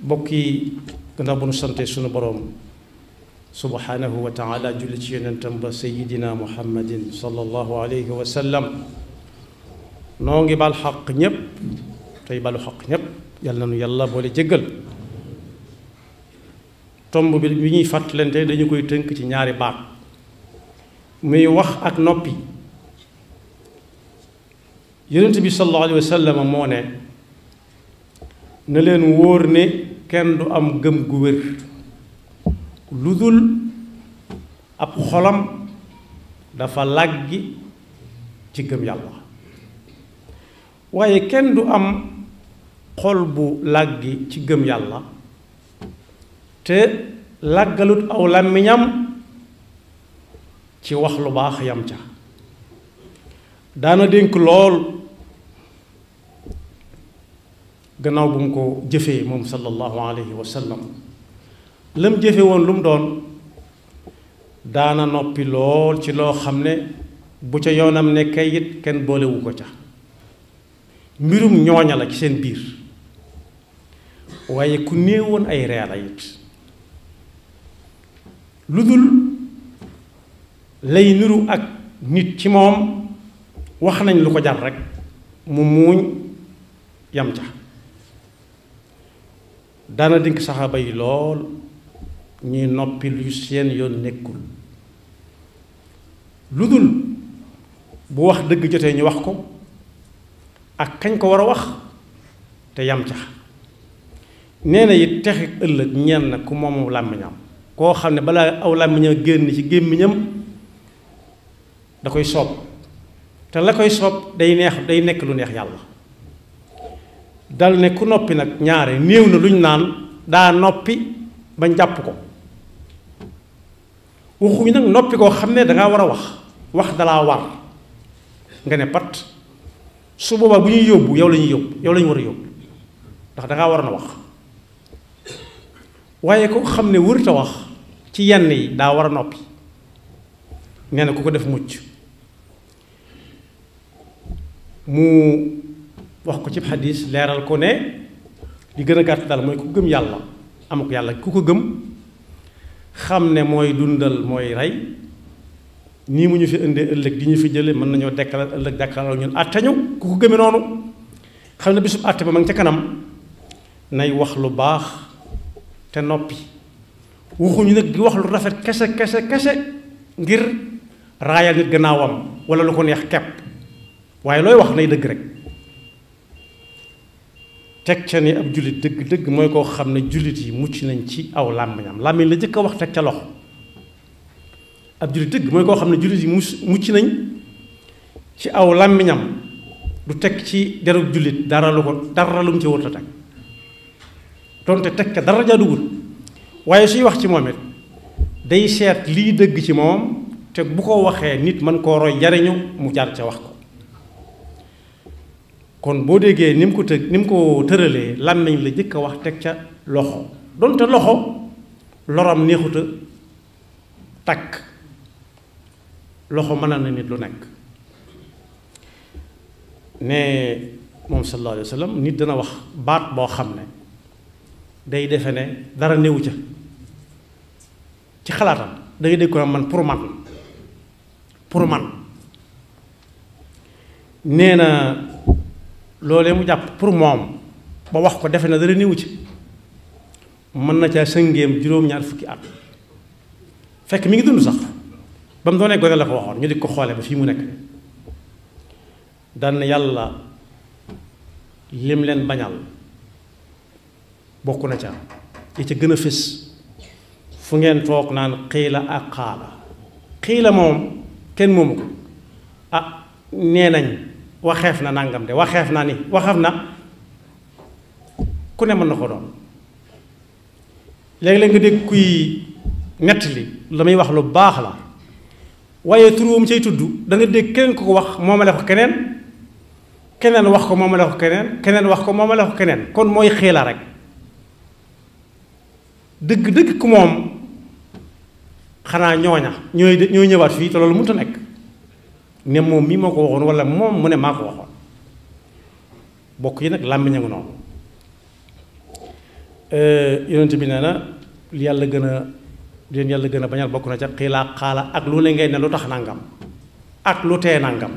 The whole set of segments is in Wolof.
bokk yi gannaaw bu nu sante sunu boroom subhanahu wa taala julli ci yonentam ba sayidina muhammadin sallallahu alayhi wa sallam noo ngi bal xaq ñépp tey balu xaq ñépp yàlla na nu yàlla boole jéggal tomb bi ñuy fàttalante dañu koy tënk ci ñaari baat muy wax ak noppi yonent bi sallallahu alayhi wa sallam moo ne na leen wóor ne kenn du am gëm gu wér lu dul ab xolam dafa làggi ci gëm yàlla waaye kenn du am xol bu làggi ci gëm yàlla te làggalut aw làmmiñam ci wax lu baax yam ca daana dénk lool gannaaw bu mu ko jëfee moom sallallahu alayhi wa sallam lam jëfe woon lu mu doon daana noppi lool ci loo xam ne bu ca yoonam nekkee it kenn boolewu ko ca mbirum ñooña la ci seen biir waaye ku néewoon ay reer la it lu dul lay niru ak nit ci moom wax nañ lu ko jar rekk mu muuñ yam ca daana dénk saxaaba yi lool ñuy noppi lu seen yoon nekkul lu dul bu wax dëgg jotee ñu wax ko ak kañ ko war a wax te yam ca nee na it texi ëllëg ñeen na ku moomu làmmiñam koo xam ne balaa aw làmmiñam génn ci gémmiñam da koy soob te la koy soob day nekk lu neex yàlla dal ne ku noppi nag ñaare néew na luñ naan daa noppi bañ jàpp ko waxuñu nag noppi koo xam ne dangaa war a wax dalaa war nga ne pat su boobaa bu ñuy yóbbu yow la ñuy yóbbu yow la ñu war a yóbbu ndax dangaa war na wax waaye ko xam ne wërta wax ci yenn yi daa war a noppi nee na ku ko def mucc mu wax ko ci xadis leeral ko ne li gën a gàtt daal mooy ku gëm yàlla am ko yàlla ku ko gëm xam ne mooy dundal mooy rey nii mu ñu fi indee ëllëg di ñu fi jële mën nañoo dekkalal ëllëg dekkalal ñun àtteñu ku ko gëmee noonu xam ne bisub àtte ba ma ngi ca kanam nay wax lu baax te noppi waxuñu nag di wax lu rafet kese ngir raayal nit gannaawam wala lu ko neex kepp waaye looy wax nay dëgg rek teg ca ni ab jullit dëgg mooy koo xam ne jullit yi mucc nañ ci aw làmmiñam làmmiñ la jëkk a wax teg ca loxo ab jullit dëgg mooy koo xam ne jullit yi mucc nañ ci aw làmmiñam du teg ci derub jullit dara lu mu ci wut a teg donte teg ca dara jaaduwul waaye suy wax ci moom it day seet lii dëgg ci moom te bu ko waxee nit mën koo roy jariñu mu jaar ca wax ko kon boo déggee ni mu ko tëralee làmmiñ la jëkk a wax teg ca loxo donte loxo loram neexuta takk loxo mën na nit lu nekk ne moom sallallahu alayhi wa sallam nit dana wax baat boo xam ne day defe ne dara néewu ca ci xalaatam da ngay dégg ko man pour man nee na loolee mu jàpp pour moom ba wax ko defe na dara néewu ci mën na caa sëngéem juróom-ñaar fukki at fekk mi ngi dund sax ba mu doonee gone la ko waxoon ñu di ko xoole ba fii mu nekk daan na yàlla lim leen bañal bokk na ca yi ca gën a fés fu ngeen toog naan xiila ak xaala xiila moom kenn moomu ko ah nee nañ waxeef na nangam de waxeef na ni waxeef na ku ne mën na ko doon léeg-léeg nga dégg kuy nettali la muy wax lu baax la waaye turuwam cay tudd da nga dégg keneen ku ko wax moomale ko keneen wax ko moomale ko keneen wax ko moomale ko keneen kon mooy xiila rek dëgg ku moom xanaa ñooña ñooy ñëwaat fii te loolu mënut a nekk ne moom mii moo ko waxoon wala moom mu ne maa ko waxoon bokk yi nag làmmiñ a ngi noonu yonent bi nee na li yàlla gën a leen yàlla gën a bañal bokk na ca xiilaa xaala ak lu ne ngay ne lu tax nangam ak lu tee nangam.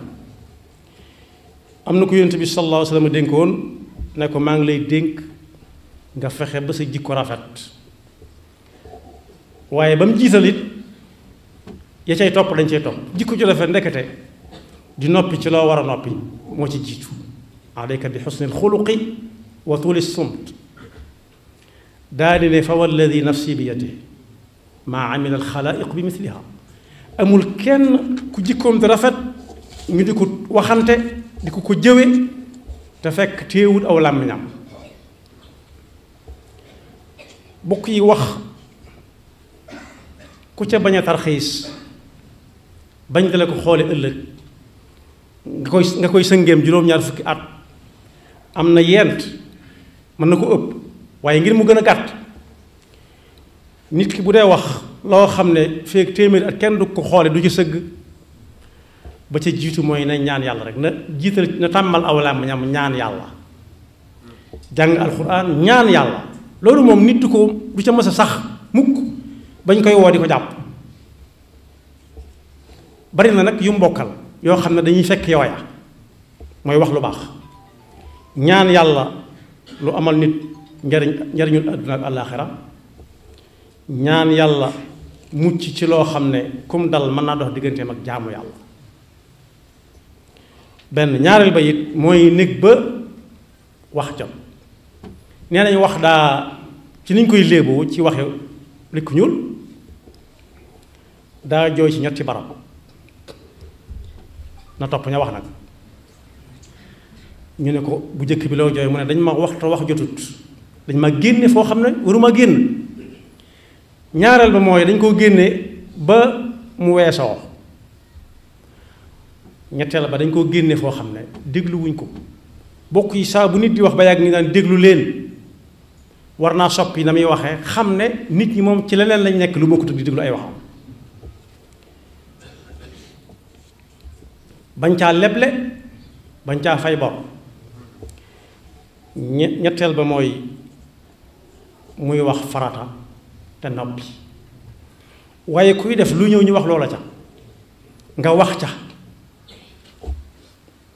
am na ko yonent bi sallallahu alayhi wa sallam dénkoon ne ko maa ngi lay dénk nga fexe ba sa jikko rafet waaye ba mu jiital it ya cay topp dañ cay topp jikko ju rafet ndekete di noppi ci loo war a noppi moo ci jiitu alayka bi xusnil xuluqi wa tuuli sumt daa di ne fa walladi nafsi bi yadihi maa amila alxalaaiq bi misliha amul kenn ku jikkoom di rafet ñu di ko waxante di ko jëwe te fekk téewul aw làmmiñam bokk yi wax ku ca bañ a tarxiis bañ dale ko xoole ëllëg nga koy sëngeem juróom-ñaar fukki at am na yent mën na ko ëpp waaye ngir mu gën a gàtt nit ki bu dee wax loo xam ne feek téeméeri at kenn du ko xoole du ci sëgg ba ca jiitu mooy na ñaan yàlla rek na jiital na tàmmal aw làmmiñam ñaan yàlla jàng alxuraan ñaan yàlla loolu moom nit du ca mës a sax mukk bañ koy woo di ko jàpp bari na nag yu mbokkal yoo xam ne dañuy fekk yooya mooy wax lu baax ñaan yàlla lu amal nit njariñul àdduna ak àllaaxira ñaan yàlla mucc ci loo xam ne kum dal mën naa dox digganteem ak jaamu yàlla benn ñaareel ba it mooy nekk ba wax jot nee nañu wax daa ci niñ koy léeboo ci waxe li ku ñuul daa jooy ci ñetti barab na topp ña wax nag ñu ne ko bu njëkk bi loo jooy mu ne dañ ma waxtu wax jotut dañ ma génne foo xam ne waruma génn ñaareel ba mooy dañ koo génne ba mu weesoo ñetteel ba dañ koo génne foo xam ne dégluwuñ ko bokk yi saa bu nit di wax ba yàgg ni daan déglu leen war naa soppi na muy waxee xam ne nit ñi moom ci leneen lañ nekk lu bokkut ak di déglu ay waxam bañ caa leble bañ caa fay bor ñetteel ba mooy muy wax farata te noppi waaye kuy def lu ñëw ñu wax loola ca nga wax ca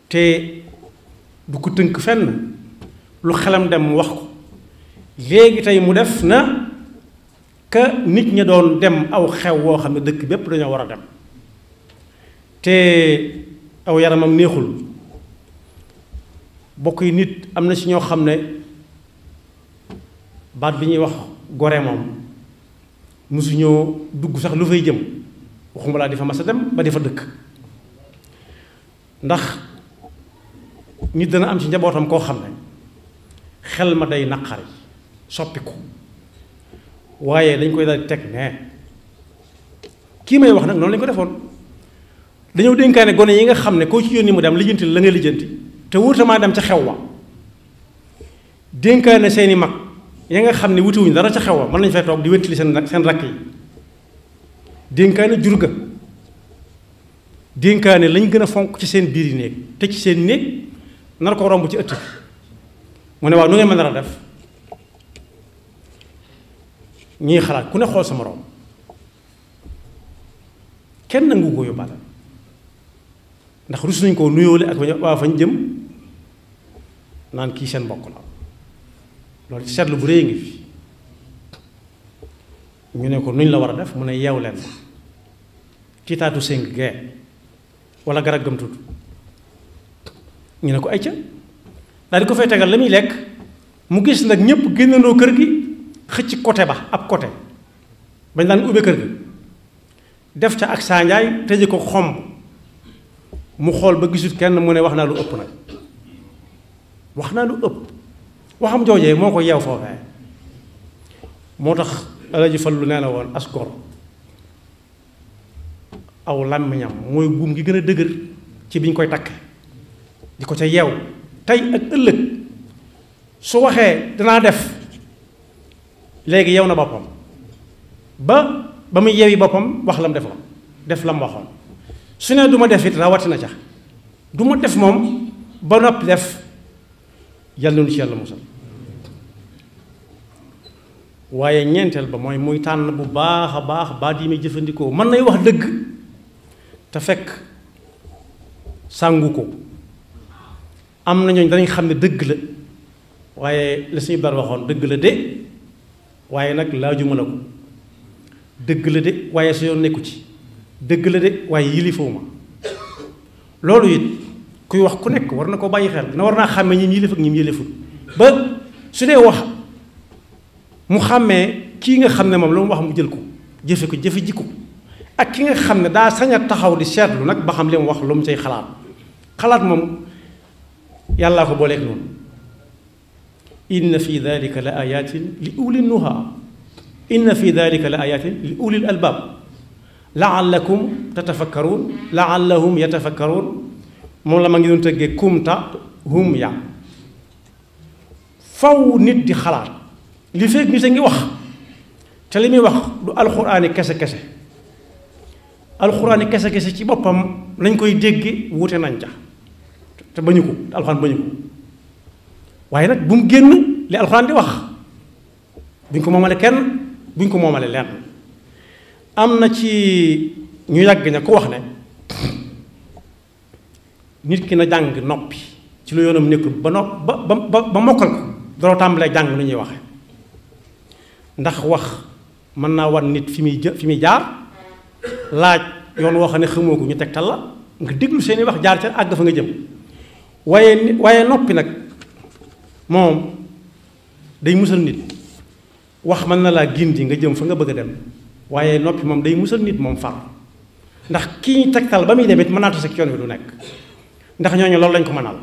te du ko tënk fenn lu xelam dem mu wax ko léegi tey mu def na ka nit ña doon dem aw xew woo xam ne dëkk bépp dañoo war a dem te aw yaramam neexul bokk yi nit am na ci ñoo xam ne baat bi ñuy wax gore moom mosuñoo dugg sax lu fay jëm waxuma laa di fa mas a dem ba di fa dëkk ndax nit dana am ci njabootam koo xam ne xel ma day naqari soppiku waaye dañ koy daal di teg ne kii may wax nag noonu lañ ko defoon dañoo dénkaane gone yi nga xam ne koo ci yónni mu dem lijjanti la ngay lijjanti te wutamaa dem ca xew wa dénkaane seeni mag ya nga xam ne wutiwuñ dara ca xew wa mën nañu fay toog di wéttali seen rakk yi dénkaane jur ga dénkaane lañ gën a fonk ci seen biir yi néeg te ci seen néeg nar ko romb ci ëtt mu ne waaw nu ngeen mën a def ñii xalaat ku ne xool sa moroom kenn nangu ko yóbbaale ndax rus nañ koo nuyoole ak waa fañ jëm naan kii seen mbokk la loolu ci seetlu bu rëy ngi fi ñu ne ko nuñ la war a def mu ne yeew leen ci taatu séng gee wala garab gëm tudd ñu ne ko ay ca daal di ko fay tegal la muy lekk mu gis nag ñëpp génnandoo kër gi xëcc côté ba ab côté bañ daan ubbe kër gi def ca ak saanjaay tëje ko xomb mu xool ba gisut kenn mu ne wax naa lu ëpp nag wax naa lu ëpp waxam joojee moo ko yeew foofee moo tax Alaaji Fallu nee na woon as gor aw làmmiñam mooy buum gi gën a dëgër ci biñ koy takk di ko ca yeew tey ak ëllëg su waxee danaa def léegi yeew na boppam ba muy yeewi boppam wax lam defoon def lam waxoon su ne du ma def it rawatina ca du ma def moom ba noppi def yàlla nu ci yàlla musal waaye ñeenteel ba mooy muy tànn bu baax a baax baat yi muy jëfandikoo. mën nay wax dëgg te fekk sàngu ko. am na ñooñu danañ xam ne dëgg la waaye la suñu bar waxoon dëgg la de waaye nag laajuma la ko, dëgg la de waaye su yoon nekku ci, dëgg la de waaye yilifoo ma. loolu it kuy wax ku nekk war na ko bàyyi xel, na war naa xàmmee ñim yilif ak ñim yilifut, ba su dee wax mu xàmmee kii nga xam ne moom lu mu wax mu jël ko jëfe jikko, ak ki nga xam ne daa sañ a taxaw di seetlu nag ba xam li mu wax lu mu cay xalaat moom yàllaa ko booleeg noonu. inna fi dalika la ayatin li ulil nuha, inna fi dalika la ayatin li ulil albab laallakum tatafakkaruun laallahum yatafakkaruun. moom la ma ngi doon tëggee kumta hum ya. faw nit di xalaat li fekk nit a ngi wax te li muy wax du alxuraani kese alxuraani kese ci boppam lañ koy dégge wuute nañ ca te bañu ko alxuraan bañu ko, waaye nag bu mu génn li alxuraan di wax, buñ ko moomale kenn, buñ ko moomale lenn. am na ci ñu yàgg ña ko wax ne nit ki na jàng noppi ci lu yoonam nekkul ba mokkal ko doo tàmbalee jàng lu ñuy waxe, ndax wax mën naa wan nit fi muy jaar, laaj yoon woo xam ne xamoo ko ñu tegtal la nga déglu seeni wax jaar ca àgg fa nga jëm. waaye noppi nag moom day musal nit. wax mën na laa gindi nga jëm fa nga bëgg a dem, waaye noppi moom day musal nit moom far, ndax kii ñu tegtal ba muy dem it mën naa tase ak yoon wi du nekk, ndax ñooñu loolu lañ ko mënal.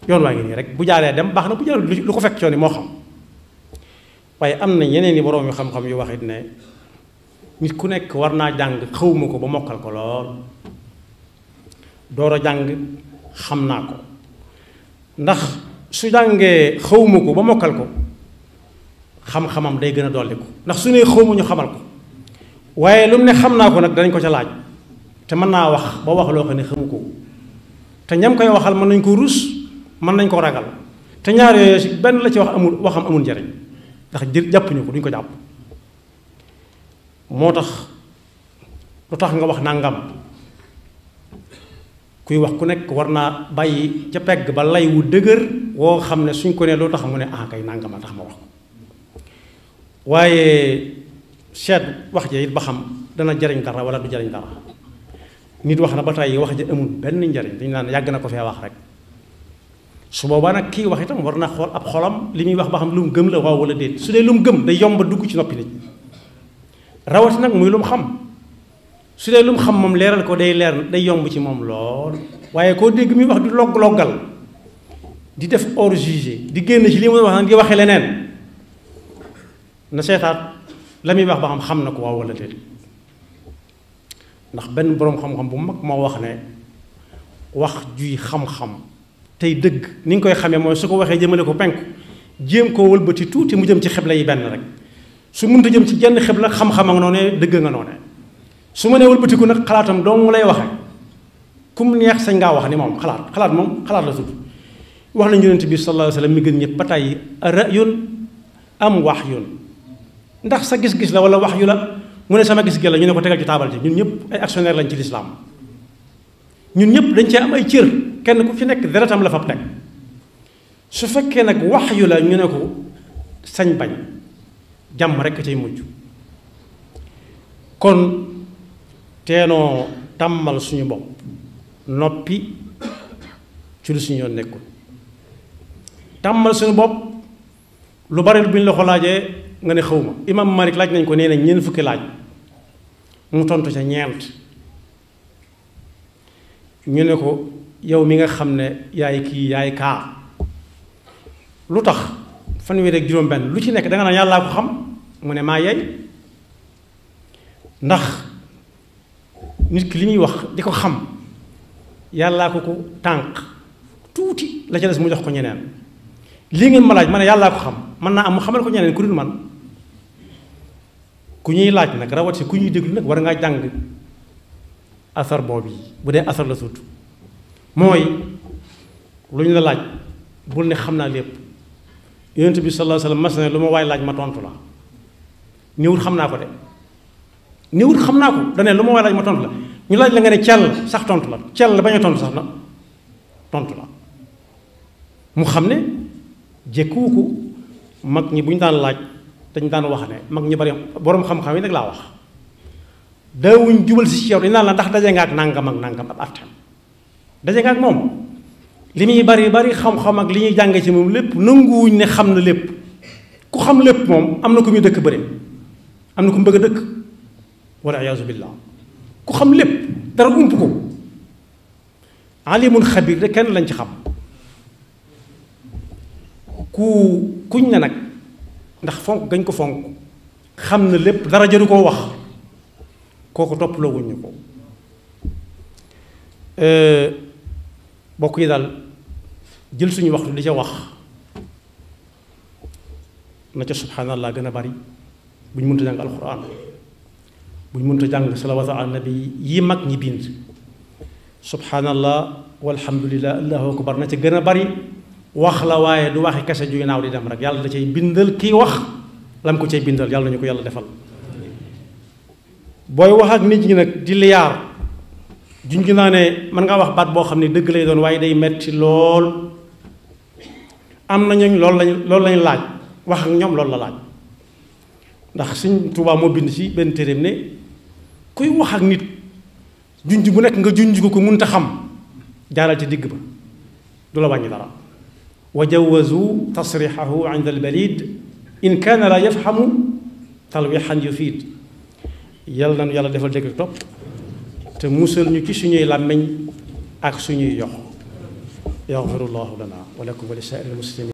yoon waa ngi nii rek bu jaaree dem baax na, bu jaaree lu ko fekk ci yoon yi moo xam. waaye am na yeneen i boroom yu xam-xam yu wax it ne nit ku nekk war naa jàng xawma ko ba mokkal ko lool door a jàng xam naa ko, ndax su jàngee xawma ko ba mokkal ko xam-xamam day gën a dolliku, ndax su ne xawma ñu xamal ko, waaye lu mu ne xam naa ko nag danañ ko ca laaj te mën naa wax ba wax loo xam ne xamu ko, te ñam koy waxal mën nañ ko rus, mën nañ ko ragal, te ñaar yooyu benn la ci waxam amul njariñ, ndax jàppuñu ko duñ ko jàpp. moo tax lu tax nga wax nangam kuy wax ku nekk war naa bàyyi ca pegg ba lay wu dëgër woo xam ne suñ ko nee loo tax mu ne ah kay nangam a tax ma wax ko, waaye seet wax ja it ba xam dana jariñ dara wala du jariñ dara. nit wax na ba tey wax ja amul benn njariñ dañu naan yàgg na ko fee wax rek, su boobaa nag kii wax itam war na xool ab xolam li muy wax ba xam lu mu gëm la waaw wala déet. su dee lu mu gëm day yomb dugg ci noppi nit rawati nag muy lu mu xam, su dee lu mu xam moom leeral ko day leer day yomb ci moom lool. waaye koo dégg muy wax di loggal di def hors jugé di génn ci li muy wax nag di waxee leneen, na seetaat la muy wax ba xam na ko waaw wala déet. ndax benn boroom xam-xam bu mag moo wax ne wax juy xam-xam tey dëgg ni nga koy xamee mooy su ko waxee jëmale ko penku jéem koo wëlbati tuuti mu jëm ci xibla yi benn rek, su mënta jëm ci jenn xibla xam-xam nga noonee dëgg nga noonee. su ma nee wëlbatiku nag xalaatam dong mu lay waxe kum neex sañ ngaa wax ni moom xalaat moom xalaat la tudd. wax nañu Yonent bi sallallahu alayhi wa sallam mi gën ñëpp ba tey ra'yun am wahyun, ndax sa gis-gis la wala wax yu la mu ne sama gis-gis la ñu ne ko tegal ci taabal ji. ñun ñëpp ay actionnaire lañ ci lislaam, ñun ñëpp dañ cee am ay cër, kenn ku ci nekk deretam la fab teg. su fekkee nag wax yu la ñu ne ko sañ bañ jàmm rekk cay mujj. kon teenoo tàmmal suñu bopp noppi ci lu suñu yoon nekkul, tàmmal suñu bopp lu bari bu ñu la ko laajee nga ne xawma. imam Malik laaj nañ ko nee na ñeent fukki laaj mu tontu ca ñeent. ñu ne ko yow mi nga xam ne yaay kii yaay kaa lu tax fanweer ak juróom-benn lu ci nekk danga naan yàllaa ko xam. mu ne maa yey, ndax nit ki li muy wax di ko xam yàllaa ko tànk tuuti la ca des mu jox ko ñeneen. lii ngeen ma laaj ma ne yàllaa ko xam, mën naa am mu xamal ko ñeneen ku dul man. ku ñuy laaj nag rawati ku ñuy déglu nag war ngaa jàng asar boobu yi bu dee asar la tuut mooy lu ñu la laaj bul ne xam naa lépp, yonent bi sallallahu alayhi wasallam mas na lu ma waay laaj ma tontu la néewut xam naa ko de néewut xam naa ko dane lu ma waay laaj ma tontu la ñu laaj la nga ne cell sax tontu la cell bañ a tontu sax na tontu la mu xam ne jekkuwu ko mag ñi bu ñu daan laaj dañ daan wax ne mag ñi bari boroom xam-xam yi nag laa wax daawuñ jubal si ci yow dañ naan la ndax daje nga ak nangam ak nangam ab attam daje nga ak moom li muy bari bari xam-xam ak li ñuy jànge ci moom lépp nanguwuñ ne xam na lépp ku xam lépp moom am na ku muy dëkk bëre am na ku mu bëgg a dëkk wala iyaazu billah ku xam lépp dara ump ko alimun xabir de kenn lañ ci xam kuñ ne nag ndax fonk gañ ko fonk xam na lépp dara jëru koo wax kooku toppaloo wuñ ñu ko bokk yi daal jël suñu waxtu di ca wax na ca subhanallah gën a bari bu ñu mënta jàng alquran bu ñu mënta jàng salawaatu ala nabi yi mag ñi bind subhanallah walhamdulillah allahu akbar na ca gën a bari wax la waaye du waxi kese juy naaw di dem rek yàlla da cay bindal kii wax lam ko cay bindal yàlla nañu ko yàlla defal booy wax ak nit ñi nag di liyaar junj naa ne mën ngaa wax baat boo xam ne dëgg lay doon waaye day metti lool am na ñooñ loolu lañu laaj wax ak ñoom loolu la laaj ndax Sëñ Tuubaa moo bind ci benn téeréem ne kuy wax ak nit junj bu nekk nga junj ko mënta xam jaaral ci digg ba du la wàññi dara wa jawazu tasrixahu inda albalid in kaana la yafhamu talwixan yufiid yàlla nañu yàlla defal dégg ak topp te musal ñu ci suñuy làmmiñ ak suñuy yox yaxfirullahu lana wa lakum wa li saa'iril muslimin